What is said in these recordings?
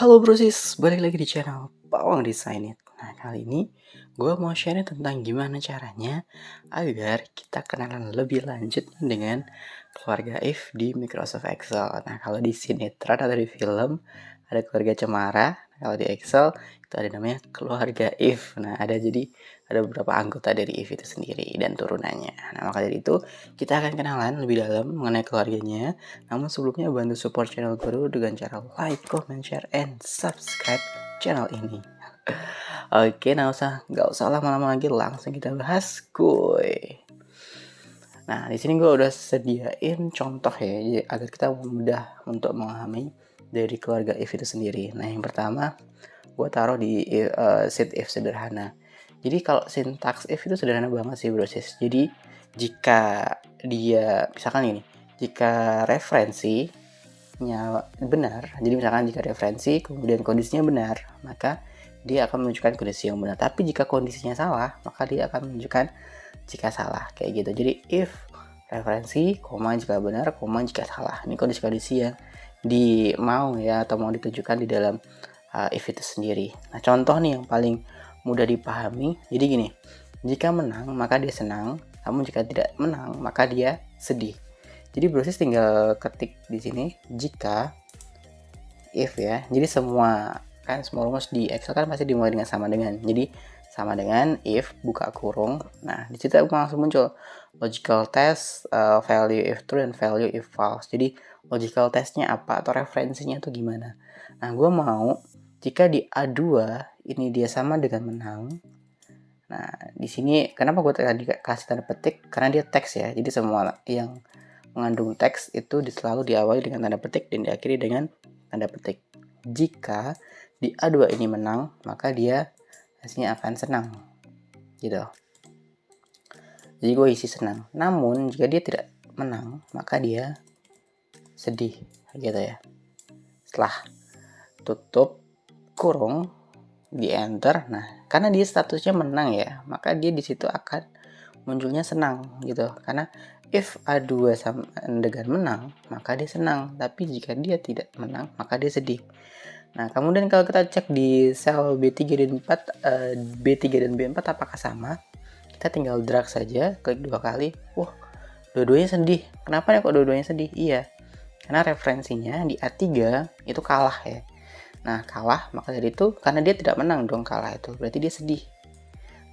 Halo brosis, balik lagi di channel Pawang Design It. Nah kali ini gue mau share tentang gimana caranya agar kita kenalan lebih lanjut dengan keluarga If di Microsoft Excel. Nah kalau di sinetron atau di film ada keluarga Cemara, kalau di Excel itu ada namanya keluarga If. Nah ada beberapa anggota dari If itu sendiri dan turunannya. Nah maka dari itu kita akan kenalan lebih dalam mengenai keluarganya. Namun sebelumnya bantu support channel gue dulu dengan cara like, comment, share, and subscribe channel ini. Oke, nggak usah lama-lama lagi, langsung kita bahas, kuy. Nah, di sini gue udah sediain contoh ya, jadi agar kita mudah untuk memahami dari keluarga if itu sendiri. Nah, yang pertama gue taruh di sheet if sederhana. Jadi kalau sintaks if itu sederhana banget sih brosis. Jadi jika dia misalkan ini, jika referensinya benar, jadi misalkan jika referensi kemudian kondisinya benar, maka dia akan menunjukkan kondisi yang benar. Tapi jika kondisinya salah, maka dia akan menunjukkan jika salah, kayak gitu. Jadi if referensi, koma jika benar, koma jika salah. Ini kondisi-kondisi yang mau ya atau mau ditunjukkan di dalam if itu sendiri. Nah contoh nih yang paling mudah dipahami, jadi gini, jika menang maka dia senang, namun jika tidak menang maka dia sedih. Jadi brosis tinggal ketik di sini jika if ya, jadi semua rumus di Excel kan pasti dimulai dengan sama dengan, jadi sama dengan if buka kurung. Nah di situ langsung muncul logical test, value if true dan value if false. Jadi logical testnya apa atau referensinya tuh gimana. Nah gue mau jika di A2 ini dia sama dengan menang. Nah di sini kenapa gue tadi kasih tanda petik, karena dia teks ya, jadi semua yang mengandung teks itu selalu diawali dengan tanda petik dan diakhiri dengan tanda petik. Jika di A2 ini menang, maka dia hasilnya akan senang gitu. Jadi gue isi senang. Namun jika dia tidak menang, maka dia sedih gitu ya. Setelah tutup kurung di enter, nah karena dia statusnya menang ya, maka dia di situ akan munculnya senang gitu. Karena if A2 sama dengan menang, maka dia senang. Tapi jika dia tidak menang, maka dia sedih. Nah, kemudian kalau kita cek di sel B3 dan 4, B3 dan B4 apakah sama? Kita tinggal drag saja, klik 2 kali. Wah, dua-duanya sedih. Kenapa nih kok dua-duanya sedih? Iya, karena referensinya di A3 itu kalah ya. Nah, kalah, maka dari itu, karena dia tidak menang dong kalah itu, berarti dia sedih.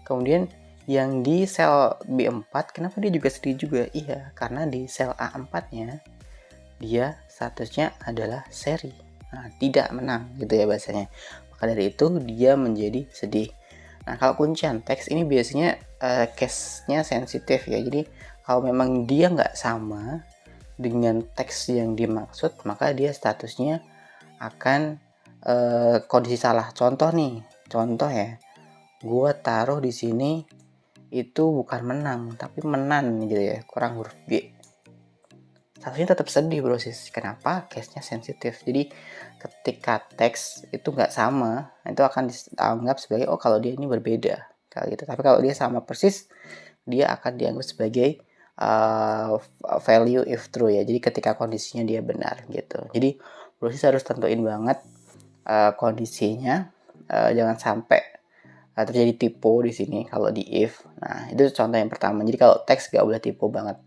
Kemudian yang di sel B4, kenapa dia juga sedih juga? Iya, karena di sel A4-nya, dia statusnya adalah seri. Nah, tidak menang gitu ya bahasanya. Maka dari itu dia menjadi sedih. Nah, kalau kuncian teks ini biasanya case-nya sensitif ya. Jadi kalau memang dia nggak sama dengan teks yang dimaksud, maka dia statusnya akan kondisi salah. Contoh ya. Gua taruh di sini itu bukan menang, tapi menan gitu ya, kurang huruf G. Statusnya tetap sedih brosis. Kenapa? Case-nya sensitif. Jadi ketika teks itu nggak sama, itu akan dianggap sebagai kalau dia ini berbeda kayak gitu. Tapi kalau dia sama persis, dia akan dianggap sebagai value if true ya. Jadi ketika kondisinya dia benar gitu. Jadi brosis harus tentuin banget kondisinya, jangan sampai terjadi typo di sini kalau di if. Nah itu contoh yang pertama. Jadi kalau teks nggak boleh typo banget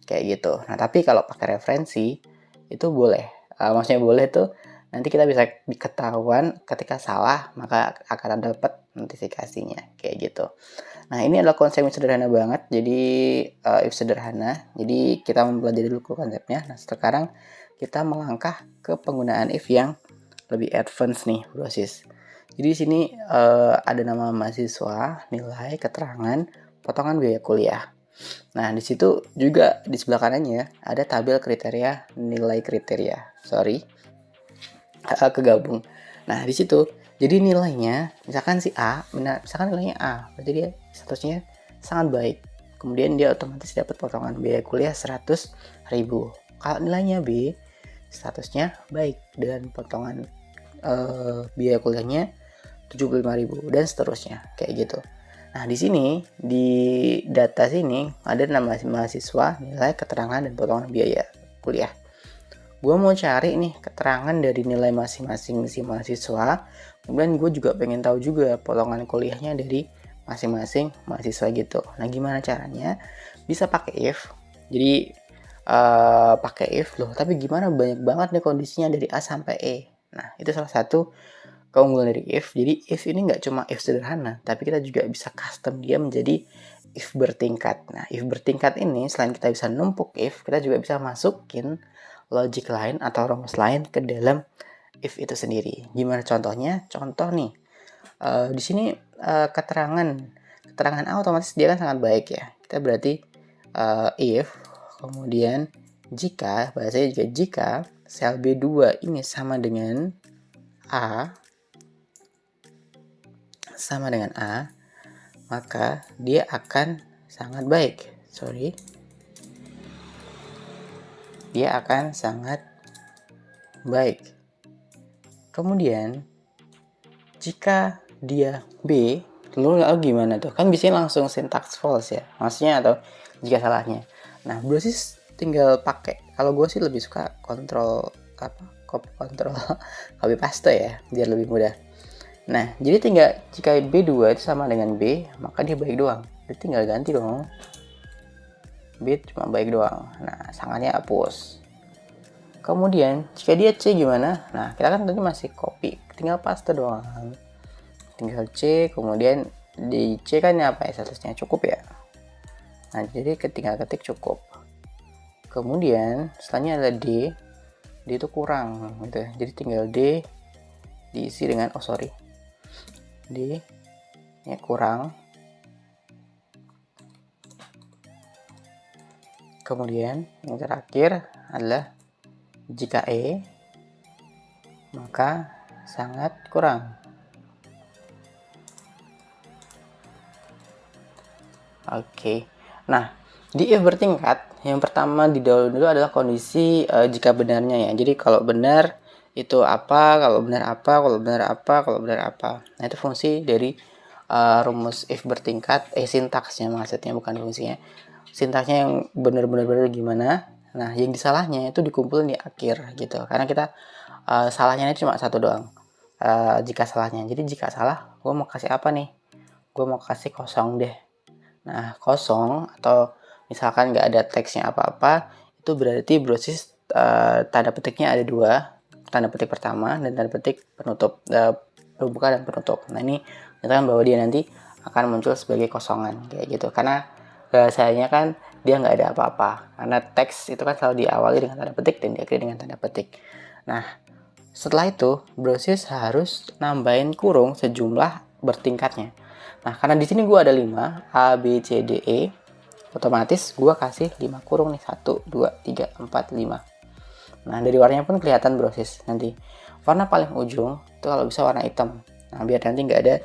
kayak gitu. Nah tapi kalau pakai referensi itu boleh, maksudnya boleh tuh nanti kita bisa diketahuan ketika salah, maka akan dapat notifikasinya kayak gitu. Nah ini adalah konsep yang sederhana banget, jadi if sederhana, jadi kita mempelajari dulu konsepnya. Nah sekarang kita melangkah ke penggunaan if yang lebih advance nih brosis. Jadi di sini ada nama mahasiswa, nilai, keterangan, potongan biaya kuliah. Nah, di situ juga di sebelah kanannya ada tabel kriteria, nilai kriteria. Kegabung. Nah, di situ jadi nilainya misalkan si A, misalkan nilainya A, berarti dia statusnya sangat baik. Kemudian dia otomatis dapat potongan biaya kuliah 100.000. Kalau nilainya B, statusnya baik dan potongan biaya kuliahnya 75.000 dan seterusnya kayak gitu. Nah, di sini di data sini ada nama mahasiswa, nilai, keterangan dan potongan biaya kuliah. gue mau cari nih keterangan dari nilai masing-masing si mahasiswa. Kemudian gue juga pengen tahu juga potongan kuliahnya dari masing-masing mahasiswa gitu. Nah, gimana caranya? Bisa pakai if. Jadi pakai if loh, tapi gimana banyak banget nih kondisinya dari A sampai E. Nah, itu salah satu keunggulan dari if. Jadi if ini nggak cuma if sederhana, tapi kita juga bisa custom dia menjadi if bertingkat. Nah, if bertingkat ini selain kita bisa numpuk if, kita juga bisa masukin logic lain atau rumus lain ke dalam if itu sendiri. Gimana contohnya? Contoh nih, di sini keterangan A otomatis dia kan sangat baik ya. Kita berarti if, kemudian jika, bahasanya juga jika sel B2 ini sama dengan A, maka dia akan sangat baik. Dia akan sangat baik. Kemudian jika dia B, lalu gimana tuh? Kan biasanya langsung syntax false ya, maksudnya atau jika salahnya. Nah, Brosis tinggal pakai. Kalau gue sih lebih suka kontrol copy paste ya, biar lebih mudah. Nah, jadi tinggal jika B2 itu sama dengan B, maka dia baik doang. Jadi tinggal ganti dong. B cuma baik doang. Nah, sangatnya hapus. Kemudian jika dia C gimana? Nah, kita kan tadi masih copy, tinggal paste doang. Tinggal C, kemudian di C kan apa ya, statusnya cukup ya. Nah, jadi tinggal ketik cukup. Kemudian setelahnya ada D itu kurang gitu ya. Jadi tinggal D diisi dengan D ini kurang. Kemudian yang terakhir adalah jika E maka sangat kurang. Oke. Nah, di if bertingkat yang pertama didahului dulu adalah kondisi jika benarnya ya. Jadi kalau benar itu apa, kalau benar apa, kalau benar apa, kalau benar apa. Nah, itu fungsi dari rumus if bertingkat, sintaksnya maksudnya, bukan fungsinya. Sintaksnya yang benar-benar gimana. Nah, yang disalahnya itu dikumpulin di akhir gitu. Karena kita salahnya ini cuma satu doang. Jika salahnya. Jadi jika salah, gue mau kasih apa nih? Gue mau kasih kosong deh. Nah, kosong atau misalkan nggak ada teksnya apa-apa, itu berarti Brosis tanda petiknya ada dua. Tanda petik pertama dan tanda petik penutup, pembuka dan penutup. Nah, ini menyatakan bahwa dia nanti akan muncul sebagai kosongan kayak gitu. Karena bahasanya kan dia nggak ada apa-apa. Karena teks itu kan selalu diawali dengan tanda petik dan diakhiri dengan tanda petik. Nah, setelah itu Brosis harus nambahin kurung sejumlah bertingkatnya. Nah, karena di sini gue ada 5, A, B, C, D, E, otomatis gue kasih 5 kurung nih, 1, 2, 3, 4, 5. Nah, dari warnanya pun kelihatan Brosis nanti. Warna paling ujung itu kalau bisa warna hitam. Nah, biar nanti nggak ada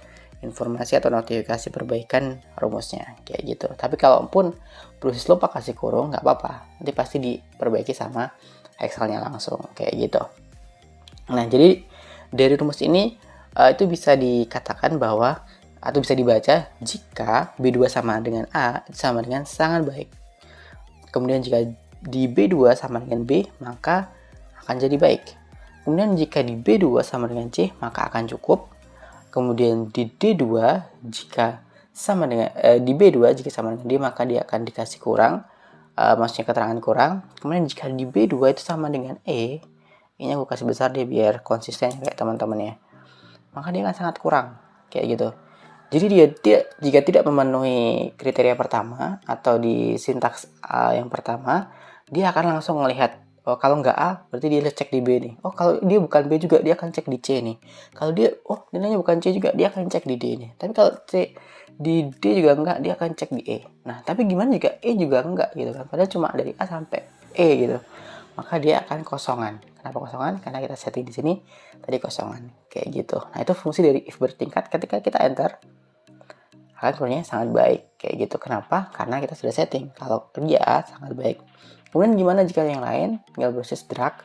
informasi atau notifikasi perbaikan rumusnya kayak gitu. Tapi kalaupun Brosis lupa kasih kurung, nggak apa-apa. Nanti pasti diperbaiki sama Excelnya langsung kayak gitu. Nah, jadi dari rumus ini itu bisa dikatakan bahwa atau bisa dibaca jika B2 sama dengan A sama dengan sangat baik. Kemudian jika di B2 sama dengan B, maka akan jadi baik. Kemudian jika di B2 sama dengan C, maka akan cukup. Kemudian di D2 jika sama dengan di B2 jika sama dengan D, maka dia akan dikasih kurang, maksudnya keterangan kurang. Kemudian jika di B2 itu sama dengan E, ini aku kasih besar dia biar konsisten kayak teman-teman ya, maka dia akan sangat kurang kayak gitu. Jadi dia jika tidak memenuhi kriteria pertama atau di sintaks yang pertama, dia akan langsung melihat, oh kalau nggak A berarti dia cek di B nih. Oh kalau dia bukan B juga dia akan cek di C nih. Kalau dia nilainya bukan C juga dia akan cek di D nih. Tapi kalau C di D juga enggak, dia akan cek di E. Nah, tapi gimana jika E juga enggak gitu kan? Padahal cuma dari A sampai E gitu. Maka dia akan kosongan. Kenapa kosongan? Karena kita setting di sini tadi kosongan kayak gitu. Nah, itu fungsi dari if bertingkat. Ketika kita enter akan keluarnya sangat baik kayak gitu. Kenapa? Karena kita sudah setting kalau dia sangat baik. Kemudian gimana jika yang lain? Tinggal Brosis drag.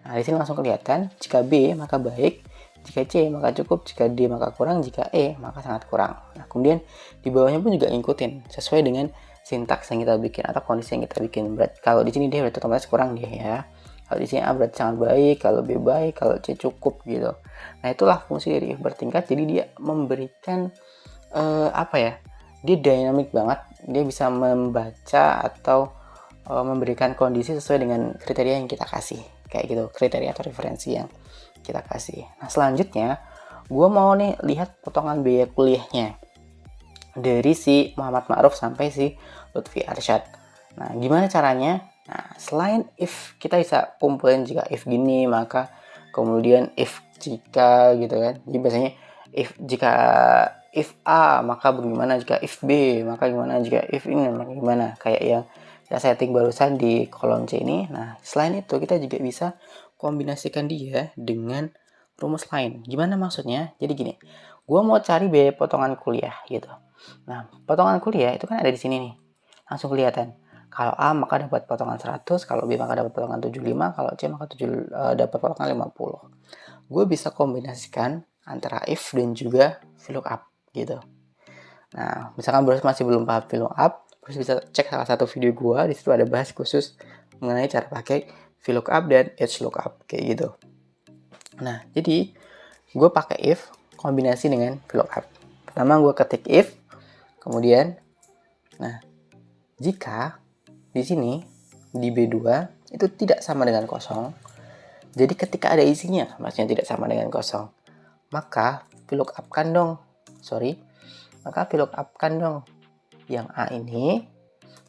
Nah, di sini langsung kelihatan jika B maka baik, jika C maka cukup, jika D maka kurang, jika E maka sangat kurang. Nah, kemudian di bawahnya pun juga ngikutin sesuai dengan sintaks yang kita bikin atau kondisi yang kita bikin. Kalau di sini dia berarti otomatis kurang dia ya. Kalau di sini A berarti sangat baik, kalau B baik, kalau C cukup gitu. Nah itulah fungsi dari if bertingkat. Jadi dia memberikan apa ya? Dia dynamic banget. Dia bisa membaca atau memberikan kondisi sesuai dengan kriteria yang kita kasih, kayak gitu, kriteria atau referensi yang kita kasih. Nah selanjutnya gue mau nih lihat potongan biaya kuliahnya dari si Muhammad Ma'ruf sampai si Lutfi Arsyad. Nah gimana caranya? Nah selain if, kita bisa kumpulin jika if gini maka, kemudian if jika gitu kan. Jadi biasanya if A maka bagaimana, jika if B maka gimana, jika if ini maka gimana, kayak yang saya setting barusan di kolom C ini. Nah selain itu kita juga bisa kombinasikan dia dengan rumus lain. Gimana maksudnya? Jadi gini, gue mau cari biaya potongan kuliah gitu. Nah potongan kuliah itu kan ada di sini nih, langsung kelihatan. Kalau A maka dapat potongan 100, kalau B maka dapat potongan 75, kalau C maka dapat potongan 50. Gue bisa kombinasikan antara if dan juga VLOOKUP gitu. Nah, misalkan Bros masih belum paham VLOOKUP, Bros bisa cek salah satu video gue, di situ ada bahas khusus mengenai cara pakai VLOOKUP dan HLOOKUP kayak gitu. Nah, jadi gue pakai if kombinasi dengan VLOOKUP. Pertama gue ketik if, kemudian nah, jika di sini di B2 itu tidak sama dengan kosong, jadi ketika ada isinya maksudnya tidak sama dengan kosong, maka VLOOKUP-kan dong yang A ini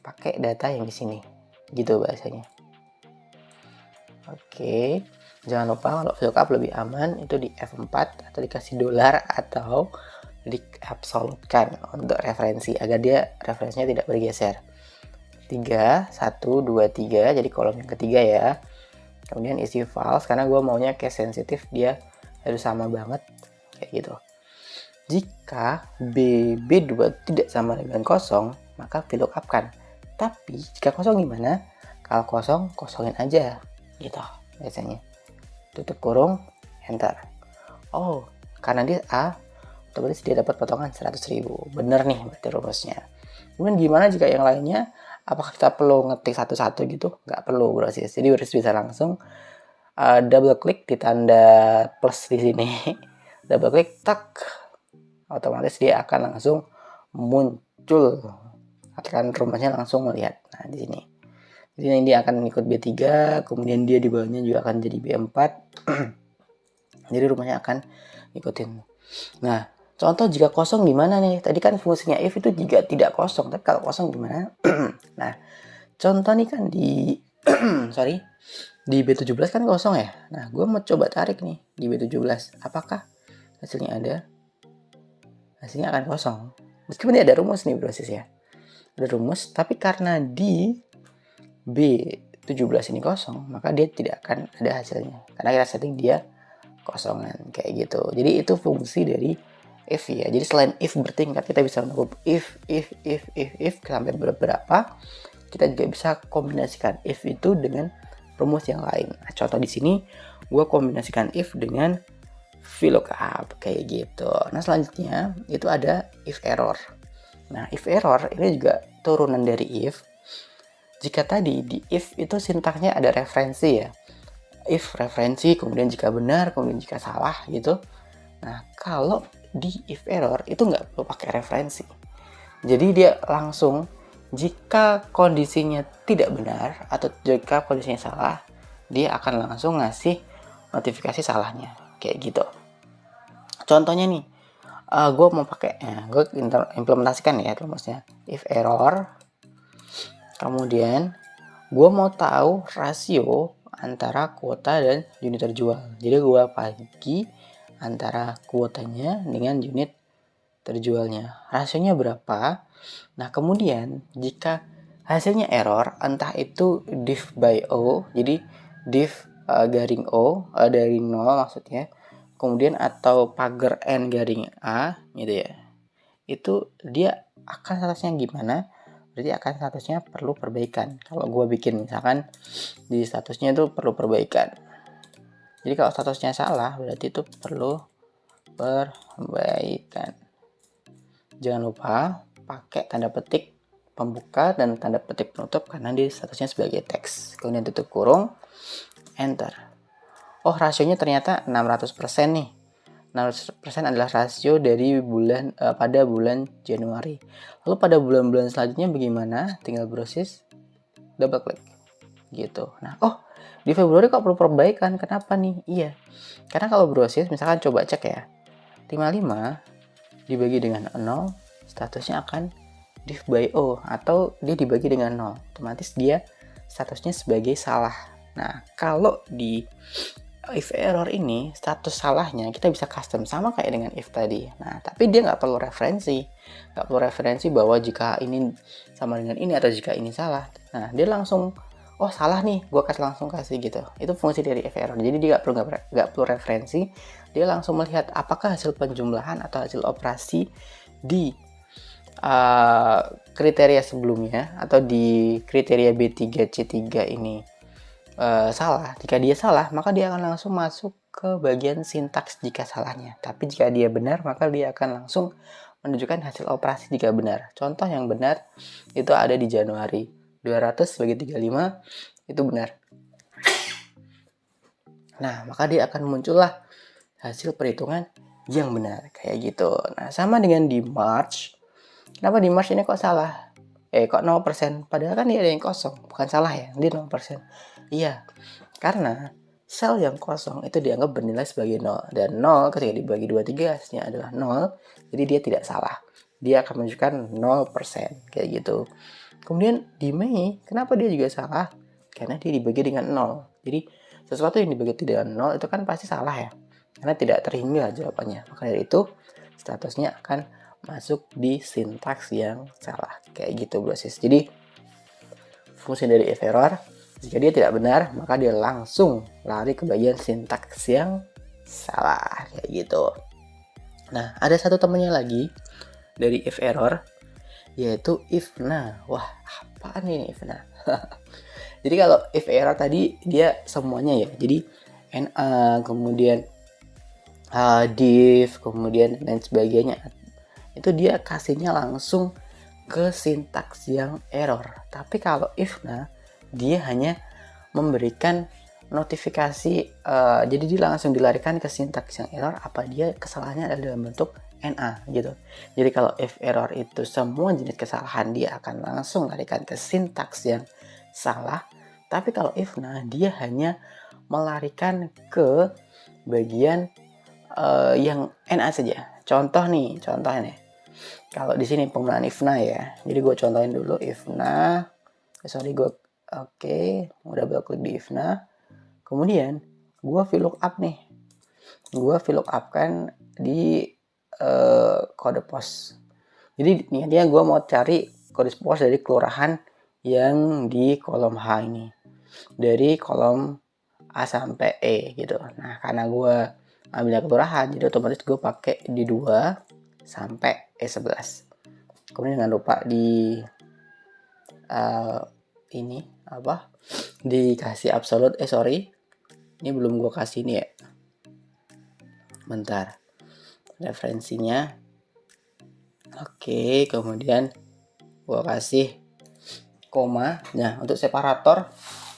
pakai data yang di sini, gitu bahasanya. Oke, jangan lupa kalau VLOOKUP lebih aman itu di F4 atau dikasih dolar atau diabsolutkan untuk referensi agar dia referensinya tidak bergeser. 3, 1, 2, 3, jadi kolom yang ketiga ya. Kemudian isi false karena gue maunya case sensitif dia harus sama banget kayak gitu. Jika B2 tidak sama dengan kosong, maka VLOOKUP-kan. Tapi jika kosong gimana? Kalau kosong, kosongin aja gitu biasanya. Tutup kurung, enter. Oh, karena dia A, otomatis dia dapat potongan 100.000. Bener nih berarti rumusnya. Kemudian gimana jika yang lainnya? Apakah kita perlu ngetik satu-satu gitu? Nggak perlu Brosis. Jadi Brosis bisa langsung double klik di tanda plus di sini. Double klik, tak, otomatis dia akan langsung muncul, akan rumusnya langsung melihat. Nah di sini, jadi dia akan ikut B3, kemudian dia di bawahnya juga akan jadi B4. Jadi rumusnya akan ikutin. Nah contoh jika kosong gimana nih? Tadi kan fungsinya if itu jika tidak kosong, tapi kalau kosong gimana? Nah contoh nih kan di di B17 kan kosong ya. Nah gue mau coba tarik nih di B17, apakah hasilnya ada? Hasilnya akan kosong. Meskipun dia ada rumus nih Brosis ya. Ada rumus, tapi karena di B17 ini kosong, maka dia tidak akan ada hasilnya. Karena kita setting dia kosongan kayak gitu. Jadi itu fungsi dari if ya. Jadi selain if bertingkat, kita bisa melakukan if sampai beberapa. Kita juga bisa kombinasikan if itu dengan rumus yang lain. Nah, contoh di sini gue kombinasikan if dengan VLOOKUP kayak gitu. Nah selanjutnya itu ada if error. Nah if error ini juga turunan dari if. Jika tadi di if itu sintaksnya ada referensi ya, if referensi, kemudian jika benar, kemudian jika salah gitu. Nah kalau di if error itu nggak perlu pakai referensi. Jadi dia langsung jika kondisinya tidak benar atau jika kondisinya salah, dia akan langsung ngasih notifikasi salahnya kayak gitu. Contohnya nih, gue mau pakai, gue implementasikan ya rumusnya if error. Kemudian gue mau tahu rasio antara kuota dan unit terjual. Jadi gue bagi antara kuotanya dengan unit terjualnya. Rasionya berapa? Nah kemudian jika hasilnya error, entah itu div by O, jadi div garing O dari 0 maksudnya, kemudian atau pagar N garing A gitu ya, itu dia akan statusnya gimana? Berarti akan statusnya perlu perbaikan. Kalau gue bikin misalkan di statusnya itu perlu perbaikan. Jadi kalau statusnya salah berarti itu perlu perbaikan. Jangan lupa pakai tanda petik pembuka dan tanda petik penutup karena di statusnya sebagai teks. Kemudian tutup kurung, enter. Oh, rasionya ternyata 600% nih. 600% adalah rasio dari pada bulan Januari. Lalu pada bulan-bulan selanjutnya bagaimana? Tinggal browse, double klik gitu. Nah, oh, di Februari kok perlu perbaikan. Kenapa nih? Iya. Karena kalau browse misalkan coba cek ya. 55 dibagi dengan 0, statusnya akan div by O atau dia dibagi dengan 0. Otomatis dia statusnya sebagai salah. Nah, kalau di if error ini status salahnya kita bisa custom sama kayak dengan if tadi. Nah, tapi dia nggak perlu referensi bahwa jika ini sama dengan ini atau jika ini salah. Nah, dia langsung oh salah nih, gue langsung kasih gitu. Itu fungsi dari if error. Jadi dia nggak perlu referensi, dia langsung melihat apakah hasil penjumlahan atau hasil operasi di kriteria sebelumnya atau di kriteria B3C3 ini salah. Jika dia salah, maka dia akan langsung masuk ke bagian sintaks jika salahnya. Tapi jika dia benar, maka dia akan langsung menunjukkan hasil operasi jika benar. Contoh yang benar itu ada di Januari. 200 bagi 35 itu benar. Nah, maka dia akan muncullah hasil perhitungan yang benar. Kayak gitu. Nah, sama dengan di March. Kenapa di March ini kok salah? Kok 0%? Padahal kan dia ada yang kosong. Bukan salah ya, dia 0%. Iya, karena sel yang kosong itu dianggap bernilai sebagai 0. Dan 0 ketika dibagi 23 hasilnya adalah 0. Jadi dia tidak salah. Dia akan menunjukkan 0%. Kayak gitu. Kemudian di Mei, kenapa dia juga salah? Karena dia dibagi dengan 0. Jadi sesuatu yang dibagi dengan 0 itu kan pasti salah ya. Karena tidak terhingga jawabannya. Maka dari itu statusnya akan masuk di sintaks yang salah. Kayak gitu brosis. Jadi fungsi dari if error, jika dia tidak benar, maka dia langsung lari ke bagian sintaks yang salah. Kayak gitu. Nah, ada satu temannya lagi dari if error, yaitu if nah. Wah, apaan ini if nah? Jadi kalau if error tadi dia semuanya ya. Jadi NA, kemudian div, kemudian dan sebagainya. Itu dia kasihnya langsung ke sintaks yang error. Tapi kalau if nah, dia hanya memberikan notifikasi, jadi dia langsung dilarikan ke sintaks yang error apa dia kesalahannya adalah dalam bentuk NA gitu. Jadi kalau if error itu semua jenis kesalahan dia akan langsung larikan ke sintaks yang salah. Tapi kalau if nah, dia hanya melarikan ke bagian yang NA saja. Contohnya kalau di sini penggunaan if nah ya. Jadi gue contohin dulu if nah. Udah klik di if nah. Kemudian gue VLOOKUP nih. Gue VLOOKUP kan di kode pos. Jadi niatnya gue mau cari kode pos dari kelurahan yang di kolom H ini. Dari kolom A sampai E gitu. Nah, karena gue ambilnya kelurahan, jadi otomatis gue pakai di 2 sampai E11. Kemudian jangan lupa di ini apa? Dikasih absolute. Ini belum gue kasih ini ya. Bentar. Referensinya. Oke, kemudian gue kasih koma. Nah, untuk separator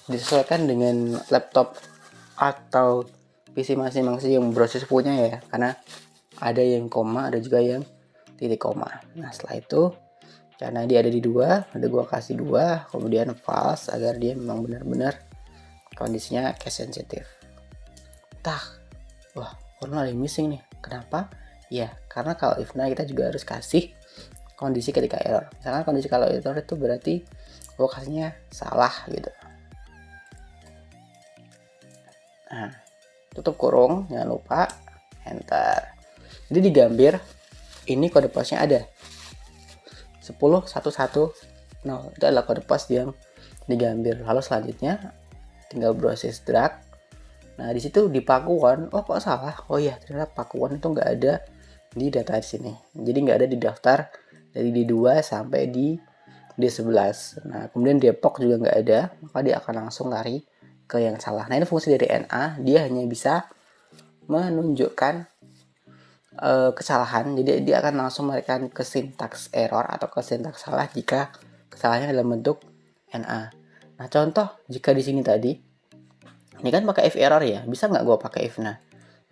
disesuaikan dengan laptop atau PC masing-masing yang proses punya ya, karena ada yang koma, ada juga yang titik koma. Nah, setelah itu karena dia ada di 2, ada gua kasih 2, kemudian false agar dia memang benar-benar kondisinya case sensitive. Wah, formula yang missing nih. Kenapa? Ya, karena kalau if nah kita juga harus kasih kondisi ketika error. Misalkan kondisi kalau error itu berarti lokasinya salah gitu. Nah, tutup kurung, jangan lupa enter. Jadi di Gambir ini kode posnya ada 10.110. Itu adalah kode pos yang di Gambir. Lalu selanjutnya tinggal proses drag. Nah, di situ di pakuan, oh kok salah? Oh iya, ternyata pakuan itu nggak ada di data di sini. Jadi nggak ada di daftar dari D2 sampai di D11. Nah, kemudian Depok juga nggak ada, maka dia akan langsung lari ke yang salah. Nah, ini fungsi dari NA, dia hanya bisa menunjukkan kesalahan. Jadi dia akan langsung melarikan ke sintaks error atau ke sintaks salah jika kesalahannya dalam bentuk NA. Nah, contoh jika di sini tadi Ini kan pakai if error ya, bisa nggak gue pakai if nah?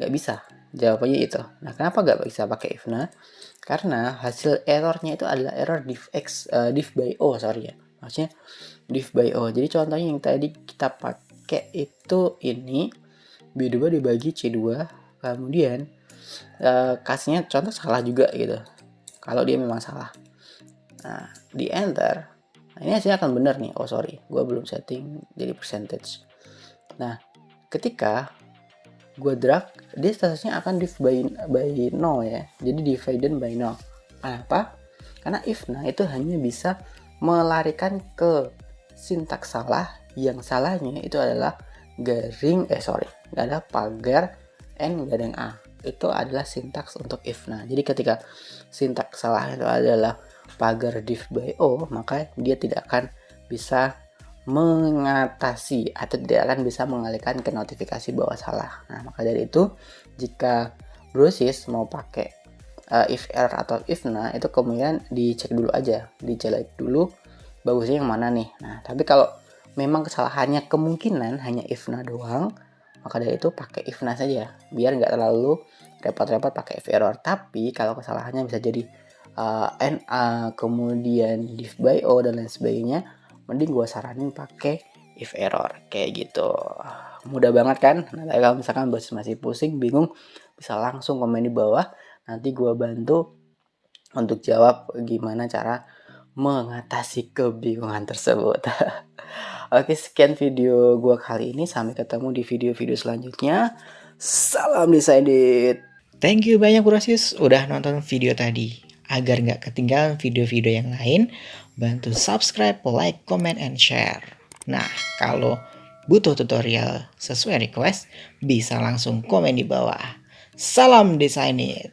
Nggak bisa, jawabannya itu. Nah, kenapa nggak bisa pakai if nah? Karena hasil errornya itu adalah error diff by o, sorry ya. Maksudnya diff by o. Jadi contohnya yang tadi kita pakai itu ini, B2 dibagi C2, kemudian kasnya contoh salah juga gitu. Kalau dia memang salah. Nah, di enter, nah ini hasilnya akan benar nih. Oh sorry, gue belum setting jadi percentage. Nah, ketika gue drag, dia statusnya akan div by no ya. Jadi divided by no. Kenapa? Karena if nah itu hanya bisa melarikan ke sintaks salah, yang salahnya itu adalah garing nggak ada pagar n nggak ada yang a. Itu adalah sintaks untuk if nah. Jadi ketika sintaks salah itu adalah pagar div by o, maka dia tidak akan bisa mengatasi atau tidak akan bisa mengalihkan ke notifikasi bahwa salah. Nah, maka dari itu jika browsers mau pakai if error atau if nah, itu kemudian dicek dulu aja, dijelek dulu bagusnya yang mana nih. Nah, tapi kalau memang kesalahannya kemungkinan hanya if nah doang, maka dari itu pakai if nah saja biar nggak terlalu repot-repot pakai if error. Tapi kalau kesalahannya bisa jadi NA kemudian div by o dan lain sebagainya, mending gue saranin pakai if error kayak gitu. Mudah banget kan? Nah, kalau misalkan bos masih pusing, bingung, bisa langsung komen di bawah. Nanti gue bantu untuk jawab gimana cara mengatasi kebingungan tersebut. Oke, sekian video gue kali ini. Sampai ketemu di video-video selanjutnya. Salam decided. Thank you banyak Brosis udah nonton video tadi. Agar nggak ketinggalan video-video yang lain, bantu subscribe, like, comment, and share. Nah, kalau butuh tutorial sesuai request, bisa langsung komen di bawah. Salam Desainit!